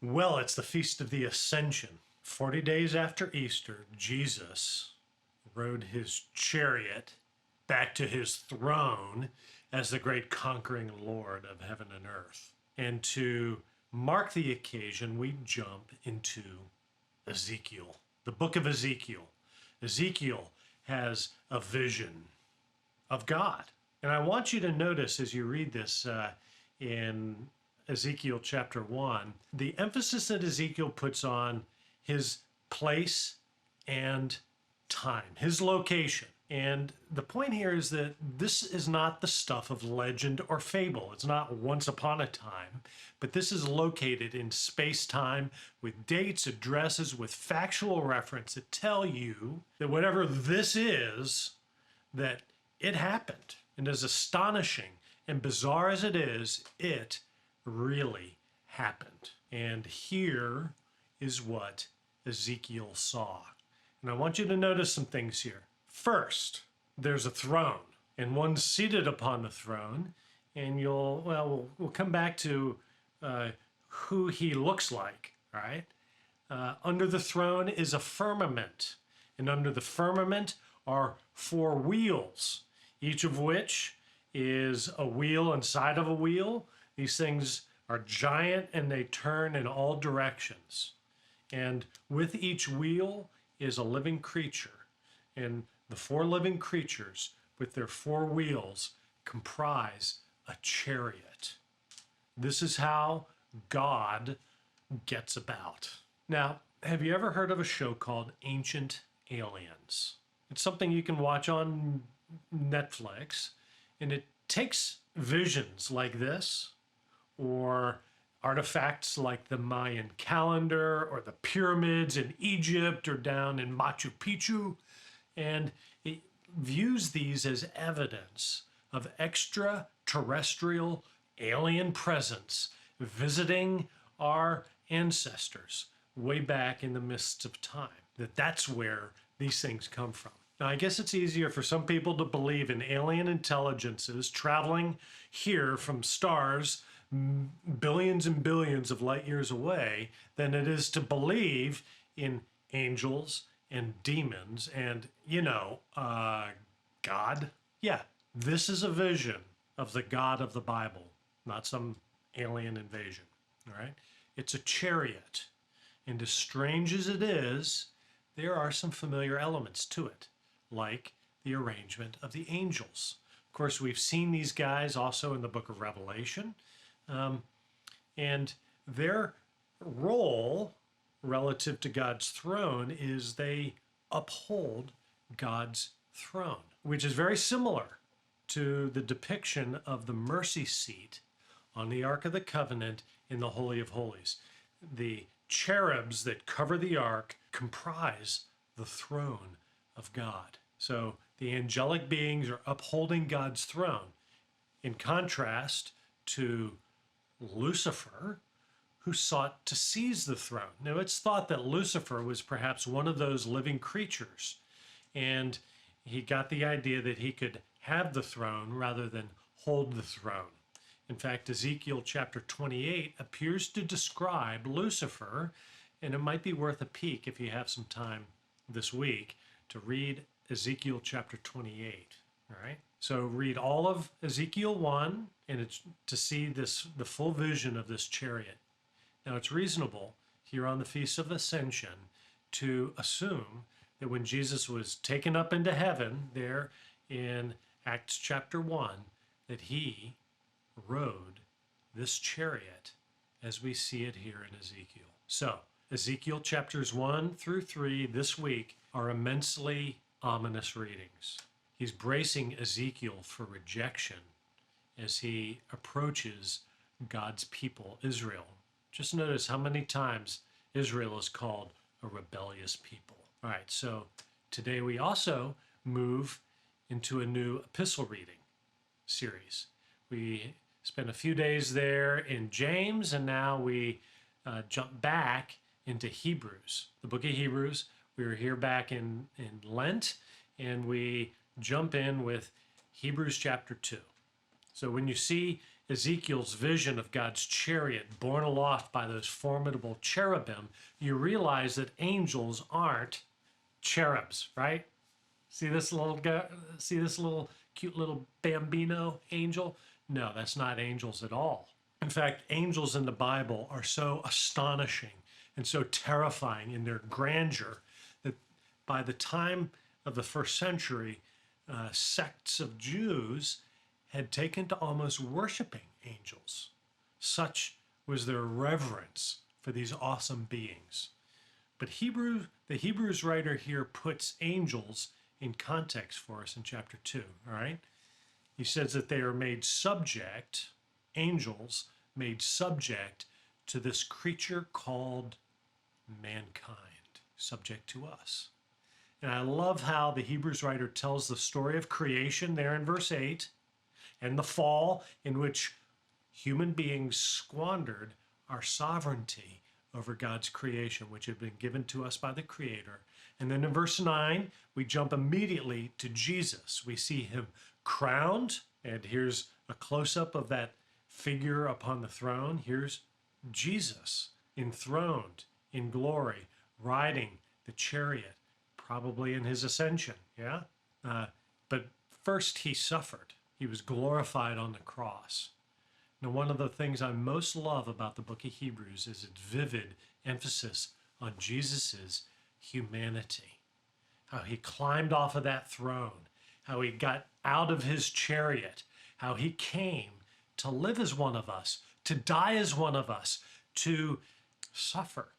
Well, it's the Feast of the Ascension. 40 days after Easter, Jesus rode his chariot back to his throne as the great conquering Lord of heaven and earth. And to mark the occasion, we jump into Ezekiel, the book of Ezekiel. Ezekiel has a vision of God. And I want you to notice as you read this in Ezekiel chapter 1, the emphasis that Ezekiel puts on his place and time, his location. And the point here is that this is not the stuff of legend or fable. It's not once upon a time, but this is located in space-time with dates, addresses, with factual reference that tell you that whatever this is, that it happened. And as astonishing and bizarre as it is, it really happened. And here is what Ezekiel saw. And I want you to notice some things here. First, there's a throne and one seated upon the throne. And we'll come back to who he looks like, all right? Under the throne is a firmament. And under the firmament are 4 wheels, each of which is a wheel inside of a wheel. These things are giant and they turn in all directions. And with each wheel is a living creature. And the 4 living creatures with their 4 wheels comprise a chariot. This is how God gets about. Now, have you ever heard of a show called Ancient Aliens? It's something you can watch on Netflix, and it takes visions like this or artifacts like the Mayan calendar or the pyramids in Egypt or down in Machu Picchu, and it views these as evidence of extraterrestrial alien presence visiting our ancestors way back in the mists of time. That's where these things come from. Now, I guess it's easier for some people to believe in alien intelligences traveling here from stars billions and billions of light years away than it is to believe in angels and demons and, God. Yeah, this is a vision of the God of the Bible, not some alien invasion, all right? It's a chariot, and as strange as it is, there are some familiar elements to it, like the arrangement of the angels. Of course, we've seen these guys also in the book of Revelation, and their role relative to God's throne is they uphold God's throne, which is very similar to the depiction of the mercy seat on the Ark of the Covenant in the Holy of Holies. The cherubs that cover the ark comprise the throne of God. So the angelic beings are upholding God's throne, in contrast to Lucifer, who sought to seize the throne. Now, it's thought that Lucifer was perhaps one of those living creatures, and he got the idea that he could have the throne rather than hold the throne. In fact, Ezekiel chapter 28 appears to describe Lucifer, and it might be worth a peek if you have some time this week to read Ezekiel chapter 28, all right? So read all of Ezekiel 1, and it's to see the full vision of this chariot. Now, it's reasonable here on the Feast of Ascension to assume that when Jesus was taken up into heaven there in Acts chapter 1, that he rode this chariot as we see it here in Ezekiel. So, Ezekiel chapters 1 through 3 this week are immensely ominous readings. He's bracing Ezekiel for rejection as he approaches God's people, Israel. Just notice how many times Israel is called a rebellious people. All right, so today we also move into a new epistle reading series. We spent a few days there in James, and now we jump back into Hebrews, the book of Hebrews. We were here back in Lent, and we jump in with Hebrews chapter 2. So when you see Ezekiel's vision of God's chariot borne aloft by those formidable cherubim, you realize that angels aren't cherubs, right? See this little guy, see this little cute little bambino angel? No, that's not angels at all. In fact, angels in the Bible are so astonishing and so terrifying in their grandeur that by the time of the first century, sects of Jews had taken to almost worshiping angels. Such was their reverence for these awesome beings. But the Hebrews writer here puts angels in context for us in chapter 2, all right? He says that they are made subject, angels made subject to this creature called mankind, subject to us. And I love how the Hebrews writer tells the story of creation there in verse 8 and the fall in which human beings squandered our sovereignty over God's creation, which had been given to us by the Creator. And then in verse 9, we jump immediately to Jesus. We see him crowned, and here's a close-up of that figure upon the throne. Here's Jesus enthroned in glory, riding the chariot, probably in his ascension, yeah? But first he suffered. He was glorified on the cross. Now, one of the things I most love about the book of Hebrews is its vivid emphasis on Jesus's humanity. How he climbed off of that throne, how he got out of his chariot, how he came to live as one of us, to die as one of us, to suffer,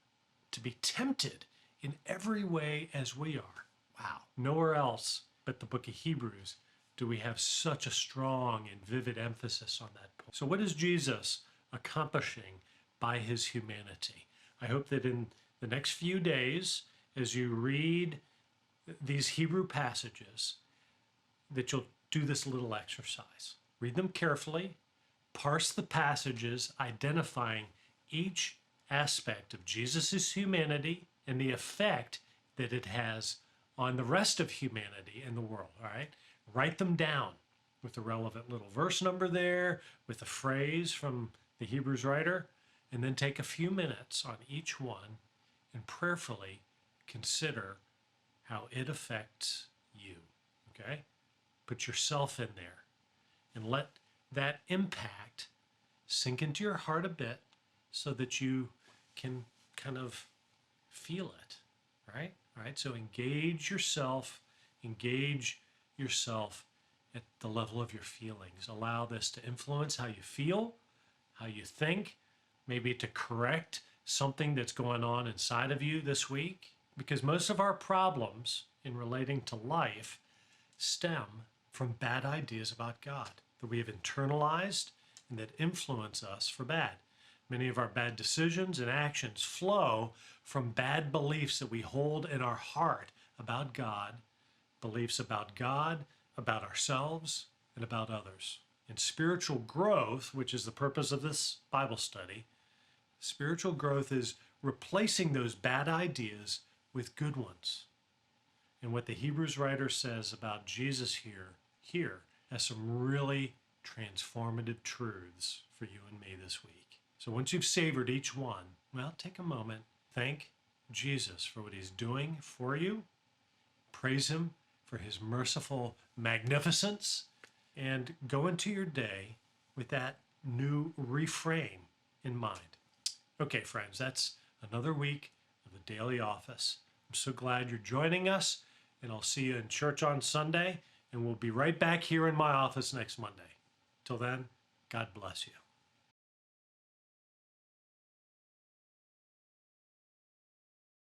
to be tempted in every way as we are. Wow. Nowhere else but the book of Hebrews do we have such a strong and vivid emphasis on that point. So what is Jesus accomplishing by his humanity? I hope that in the next few days, as you read these Hebrew passages, that you'll do this little exercise. Read them carefully, parse the passages, identifying each aspect of Jesus' humanity and the effect that it has on the rest of humanity in the world, all right? Write them down with the relevant little verse number there, with a phrase from the Hebrews writer, and then take a few minutes on each one and prayerfully consider how it affects you, okay? Put yourself in there and let that impact sink into your heart a bit so that you can kind of feel it, right? All right, so engage yourself at the level of your feelings. Allow this to influence how you feel, how you think, maybe to correct something that's going on inside of you this week. Because most of our problems in relating to life stem from bad ideas about God that we have internalized and that influence us for bad. Many of our bad decisions and actions flow from bad beliefs that we hold in our heart about God, beliefs about God, about ourselves, and about others. And spiritual growth, which is the purpose of this Bible study, spiritual growth is replacing those bad ideas with good ones. And what the Hebrews writer says about Jesus here has some really transformative truths for you and me this week. So once you've savored each one, well, take a moment, thank Jesus for what he's doing for you, praise him for his merciful magnificence, and go into your day with that new reframe in mind. Okay, friends, that's another week of the Daily Office. I'm so glad you're joining us, and I'll see you in church on Sunday, and we'll be right back here in my office next Monday. Till then, God bless you.